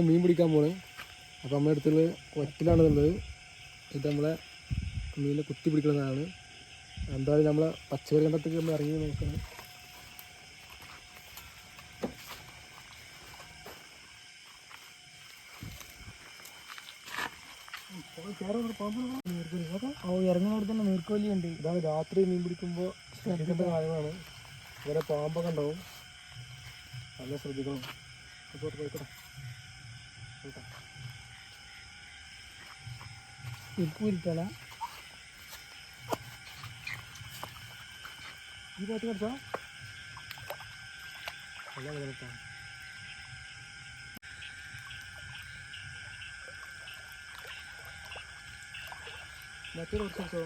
മീൻ പിടിക്കാൻ പോണ്. അപ്പോൾ നമ്മുടെ അടുത്തുള്ള ഒറ്റലാണെന്നുള്ളത്. ഇത് നമ്മളെ മീനിനെ കുത്തി പിടിക്കുന്നതാണ്. എന്തായാലും നമ്മളെ പച്ചക്കറി കണ്ടത്തേക്ക് നമ്മൾ ഇറങ്ങി നോക്കണം. ഇറങ്ങുന്നവിടെ തന്നെ നീർക്കോലി ഉണ്ട്. ഇതാണ് രാത്രി മീൻ പിടിക്കുമ്പോൾ ശ്രദ്ധിക്കേണ്ട കാര്യമാണ്. ഇങ്ങനെ പാമ്പൊക്കെ ഉണ്ടാവും, നല്ല ശ്രദ്ധിക്കണം. പോയിക്കോട്ടെ ഇരിക്കൂല ഈ ഭാഗത്ത് കിടച്ചാ അല്ല കിടത്താം. മറ്റേ കുറച്ചോ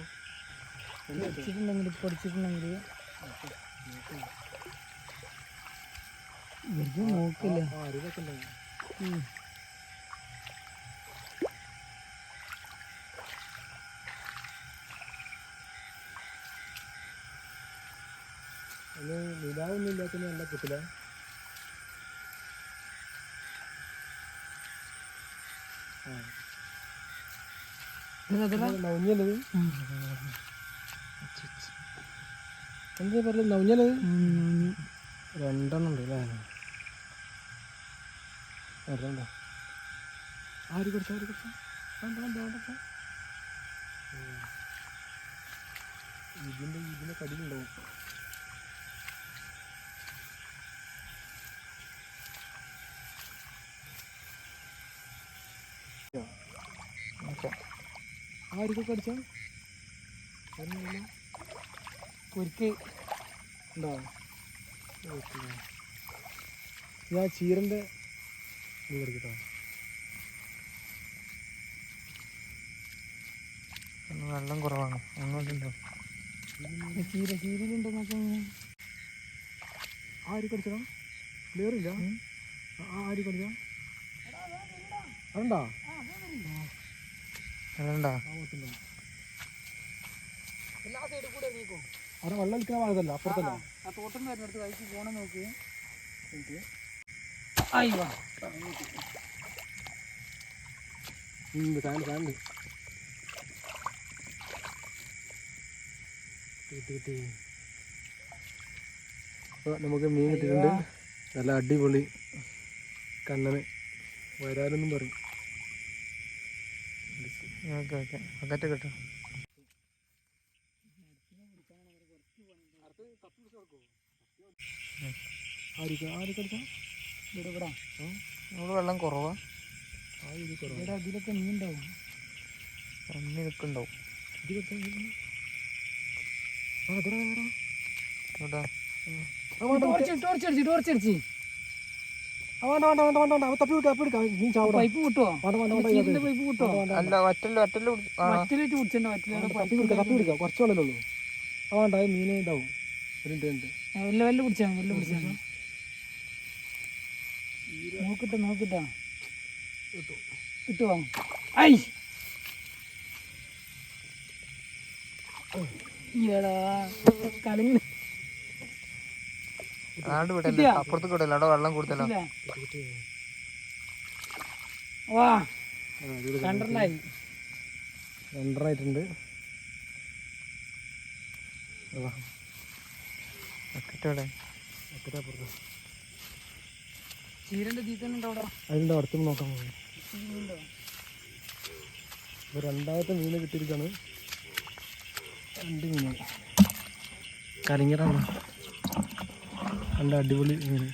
പഠിച്ചിട്ടുണ്ടെങ്കിൽ ഇവർക്ക് നോക്കില്ല. അറിവൊക്കെ ഉണ്ടാവും. അത് നിലാവൊന്നും ഇല്ലാത്ത നല്ല കിട്ടില്ല. നൗഞ്ഞല്ലത് എന്താ പറയുക? നൗഞ്ഞല്ലത് രണ്ടെണ്ണം ഉണ്ട് അല്ലേ? രണ്ടോ ആര് കുടിച്ചാ ഇതിൻ്റെ കടിയിലുണ്ടാവും. ആർക്കൊക്കെ അടിച്ചാൽ കുരുക്ക് ഉണ്ടോ? ഞാൻ ചീരൻ്റെ മീൻ കടിക്കട്ടോ. വെള്ളം കുറവാണ്. അങ്ങോട്ടുണ്ടോ ചീരയിലുണ്ടോ? ആര് കടിച്ചോ? ക്ലിയർ ഇല്ല. ആര് കടിച്ചോ? അതുണ്ടോ? അവിടെ വെള്ളം കളിക്കാൻ പാടതല്ല, അപ്പുറത്തല്ല. ആ തോട്ടം വരുന്നിടത്ത് കഴിച്ച് പോണം നോക്ക്. ഫാനുണ്ട്. കിട്ടി. അപ്പോൾ നമുക്ക് മീൻ കിട്ടിയിട്ടുണ്ട്. നല്ല അടിപൊളി കണ്ണന് വരാനൊന്നും പറയും. കേട്ടോ ഇവിടെ വെള്ളം കുറവാ. അതിലൊക്കെ മീൻ ഉണ്ടാവും. ഇതൊക്കെ ഉണ്ടാവും. പൈപ്പ് കിട്ടുമോ? പൈപ്പ് കിട്ടുമോ? അല്ല കുറച്ച് വെള്ളമേ ഉള്ളൂ. അതുകൊണ്ട് മീൻ ഇതാവും. വെല്ല പിടിച്ചാ നോക്കിട്ടാ കിട്ടുമോ? ഐ കലങ്ങ അപ്പുറത്ത് കിട്ടില്ല. അവിടെ വെള്ളം കൊടുത്തല്ലോ. വാ രണ്ടരായിട്ടുണ്ട്. ചീരന്റെ തീറ്റ അതിൻ്റെ അടുത്ത് നോക്കാൻ പോകും. രണ്ടാമത്തെ മീന് കിട്ടിയിരിക്കാണ്. 2 മീന് കലങ്ങിയതാണ്. നല്ല അടിപൊളി മീന്.